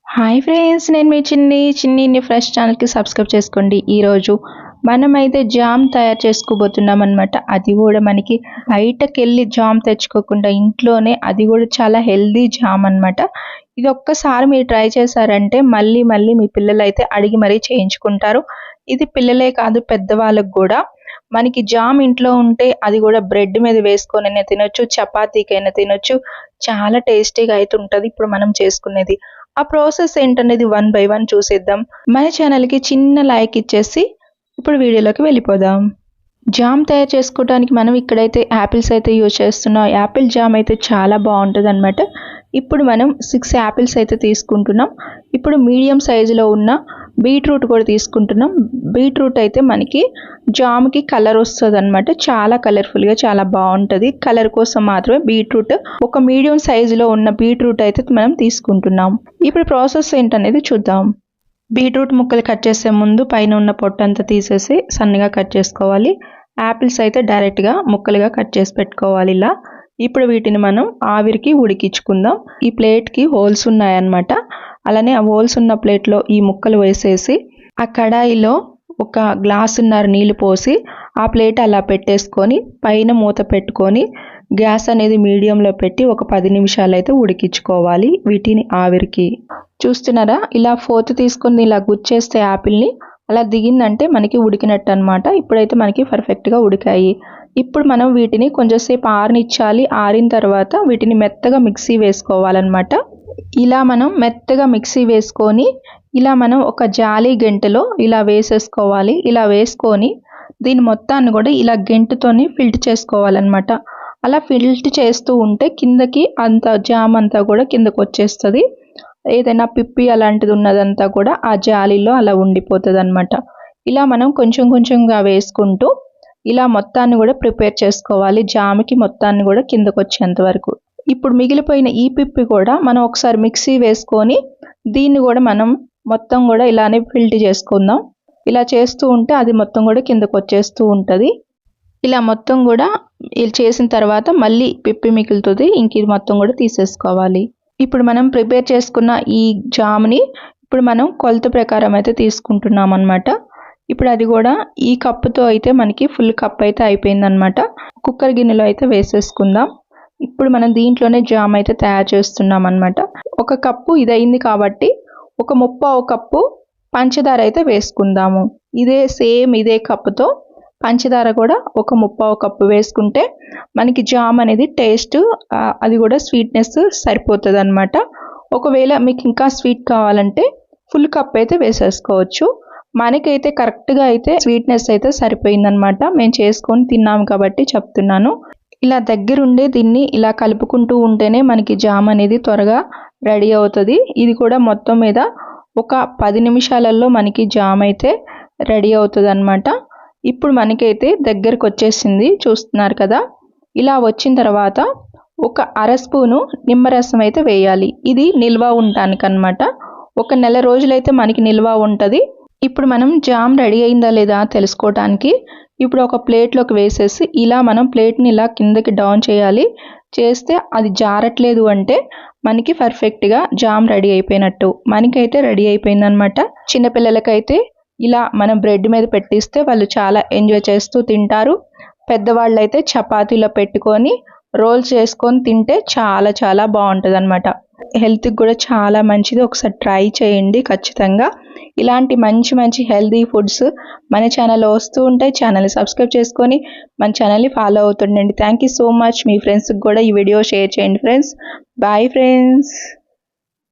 Hi friends, నేను మీ చిన్ని fresh ఛానల్కి సబ్స్క్రైబ్ చేసుకోండి. ఈరోజు మనమైతే జామ్ తయారు చేసుకోబోతున్నాం అనమాట. అది కూడా మనకి బయటకు వెళ్ళి జామ్ తెచ్చుకోకుండా ఇంట్లోనే, అది కూడా చాలా హెల్దీ జామ్ అనమాట. ఇది ఒక్కసారి మీరు ట్రై చేశారంటే మళ్ళీ మళ్ళీ మీ పిల్లలు అయితే అడిగి మరీ చేయించుకుంటారు. ఇది పిల్లలే కాదు, పెద్దవాళ్ళకు కూడా. మనకి జామ్ ఇంట్లో ఉంటే అది కూడా బ్రెడ్ మీద వేసుకొనైనా తినొచ్చు, చపాతీకైనా తినొచ్చు. చాలా టేస్టీగా అయితే ఉంటుంది ఇప్పుడు మనం చేసుకునేది. ఆ ప్రాసెస్ ఏంటనేది వన్ బై వన్ చూసేద్దాం. మన ఛానల్కి చిన్న లైక్ ఇచ్చేసి ఇప్పుడు వీడియోలోకి వెళ్ళిపోదాం. జామ్ తయారు చేసుకోవడానికి మనం ఇక్కడైతే యాపిల్స్ అయితే యూజ్ చేస్తున్నాం. యాపిల్ జామ్ అయితే చాలా బాగుంటుంది అనమాట. ఇప్పుడు మనం 6 యాపిల్స్ అయితే తీసుకుంటున్నాం. ఇప్పుడు మీడియం సైజులో ఉన్న బీట్రూట్ కూడా తీసుకుంటున్నాం. బీట్రూట్ అయితే మనకి జామ్కి కలర్ వస్తుంది అనమాట. చాలా కలర్ఫుల్గా చాలా బాగుంటుంది. కలర్ కోసం మాత్రమే బీట్రూట్, ఒక మీడియం సైజులో ఉన్న బీట్రూట్ అయితే మనం తీసుకుంటున్నాం. ఇప్పుడు ప్రాసెస్ ఏంటనేది చూద్దాం. బీట్రూట్ ముక్కలు కట్ చేసే ముందు పైన ఉన్న పొట్టంతా తీసేసి సన్నగా కట్ చేసుకోవాలి. యాపిల్స్ అయితే డైరెక్ట్గా ముక్కలుగా కట్ చేసి పెట్టుకోవాలి ఇలా. ఇప్పుడు వీటిని మనం ఆవిరికి ఉడికించుకుందాం. ఈ ప్లేట్కి హోల్స్ ఉన్నాయన్నమాట. అలానే ఆ హోల్స్ ఉన్న ప్లేట్లో ఈ ముక్కలు వేసేసి ఆ కడాయిలో ఒక గ్లాసున్నర నీళ్ళు పోసి ఆ ప్లేట్ అలా పెట్టేసుకొని పైన మూత పెట్టుకొని గ్యాస్ అనేది మీడియంలో పెట్టి ఒక 10 నిమిషాలు అయితే ఉడికించుకోవాలి వీటిని ఆవిరికి. చూస్తున్నారా, ఇలా ఫోర్త్ తీసుకొని ఇలా గుచ్చేస్తే యాపిల్ని అలా దిగిందంటే మనకి ఉడికినట్టు అనమాట. ఇప్పుడైతే మనకి పర్ఫెక్ట్గా ఉడికాయి. ఇప్పుడు మనం వీటిని కొంచెంసేపు ఆరనిచ్చాలి. ఆరిన తర్వాత వీటిని మెత్తగా మిక్సీ వేసుకోవాలన్నమాట. ఇలా మనం మెత్తగా మిక్సీ వేసుకొని ఇలా మనం ఒక జాలి గెంటలో ఇలా వేసేసుకోవాలి. ఇలా వేసుకొని దీని మొత్తాన్ని కూడా ఇలా గెంటుతోని ఫిల్టర్ చేసుకోవాలన్నమాట. అలా ఫిల్టర్ చేస్తూ ఉంటే కిందకి అంత జామ్ అంతా కూడా కిందకు వచ్చేస్తుంది. ఏదైనా పిప్పి అలాంటిది ఉన్నదంతా కూడా ఆ జాలీలో అలా ఉండిపోతుంది అనమాట. ఇలా మనం కొంచెం కొంచెంగా వేసుకుంటూ ఇలా మొత్తాన్ని కూడా ప్రిపేర్ చేసుకోవాలి. జామ్కి మొత్తాన్ని కూడా కిందకు వచ్చేంత వరకు. ఇప్పుడు మిగిలిపోయిన ఈ పిప్పి కూడా మనం ఒకసారి మిక్సీ వేసుకొని దీన్ని కూడా మనం మొత్తం కూడా ఇలానే ఫిల్టర్ చేసుకుందాం. ఇలా చేస్తూ ఉంటే అది మొత్తం కూడా కిందకు వచ్చేస్తూ ఉంటుంది. ఇలా మొత్తం కూడా చేసిన తర్వాత మళ్ళీ పిప్పి మిగులుతుంది. ఇంక ఇది మొత్తం కూడా తీసేసుకోవాలి. ఇప్పుడు మనం ప్రిపేర్ చేసుకున్న ఈ జామ్ని ఇప్పుడు మనం కొలత ప్రకారం అయితే తీసుకుంటున్నాం అనమాట. ఇప్పుడు అది కూడా ఈ కప్పుతో అయితే మనకి ఫుల్ కప్ అయితే అయిపోయిందనమాట. కుక్కర్ గిన్నెలో అయితే వేసేసుకుందాం. ఇప్పుడు మనం దీంట్లోనే జామ్ అయితే తయారు చేస్తున్నాం అనమాట. ఒక కప్పు ఇది అయింది కాబట్టి ఒక 3/4 కప్పు పంచదార అయితే వేసుకుందాము. ఇదే కప్పుతో పంచదార కూడా ఒక 3/4 కప్పు వేసుకుంటే మనకి జామ్ అనేది టేస్ట్ అది కూడా స్వీట్నెస్ సరిపోతుంది అనమాట. ఒకవేళ మీకు ఇంకా స్వీట్ కావాలంటే ఫుల్ కప్ అయితే వేసేసుకోవచ్చు. మనకైతే కరెక్ట్గా అయితే స్వీట్నెస్ అయితే సరిపోయిందనమాట. మేము చేసుకొని తిన్నాము కాబట్టి చెప్తున్నాను. ఇలా దగ్గరుండే దీన్ని ఇలా కలుపుకుంటూ ఉంటేనే మనకి జామ్ అనేది త్వరగా రెడీ అవుతుంది. ఇది కూడా మొత్తం మీద ఒక 10 నిమిషాలలో మనకి జామ్ అయితే రెడీ అవుతుంది అనమాట. ఇప్పుడు మనకైతే దగ్గరకు వచ్చేసింది, చూస్తున్నారు కదా. ఇలా వచ్చిన తర్వాత ఒక అర స్పూను నిమ్మరసం అయితే వేయాలి. ఇది నిల్వ ఉండటానికన్నమాట. ఒక నెల రోజులైతే మనకి నిల్వ ఉంటుంది. ఇప్పుడు మనం జామ్ రెడీ అయిందా లేదా తెలుసుకోవడానికి ఇప్పుడు ఒక ప్లేట్లోకి వేసేసి ఇలా మనం ప్లేట్ని ఇలా కిందకి డౌన్ చేయాలి. చేస్తే అది జారట్లేదు అంటే మనకి పర్ఫెక్ట్గా జామ్ రెడీ అయిపోయినట్టు. మనకైతే రెడీ అయిపోయిందనమాట. చిన్నపిల్లలకైతే ఇలా మనం బ్రెడ్ మీద పెట్టిస్తే వాళ్ళు చాలా ఎంజాయ్ చేస్తూ తింటారు. పెద్దవాళ్ళు అయితే చపాతీలో పెట్టుకొని రోల్ చేసుకొని తింటే చాలా చాలా బాగుంటుంది అనమాట. హెల్త్కి కూడా చాలా మంచిది. ఒకసారి ట్రై చేయండి ఖచ్చితంగా. ఇలాంటి మంచి మంచి హెల్తీ ఫుడ్స్ మన ఛానల్లో వస్తూ ఉంటాయి. ఛానల్ని సబ్స్క్రైబ్ చేసుకొని మన ఛానల్ని ఫాలో అవుతుండండి. Thank you so much. మీ ఫ్రెండ్స్కి కూడా ఈ వీడియో షేర్ చేయండి ఫ్రెండ్స్. Bye friends.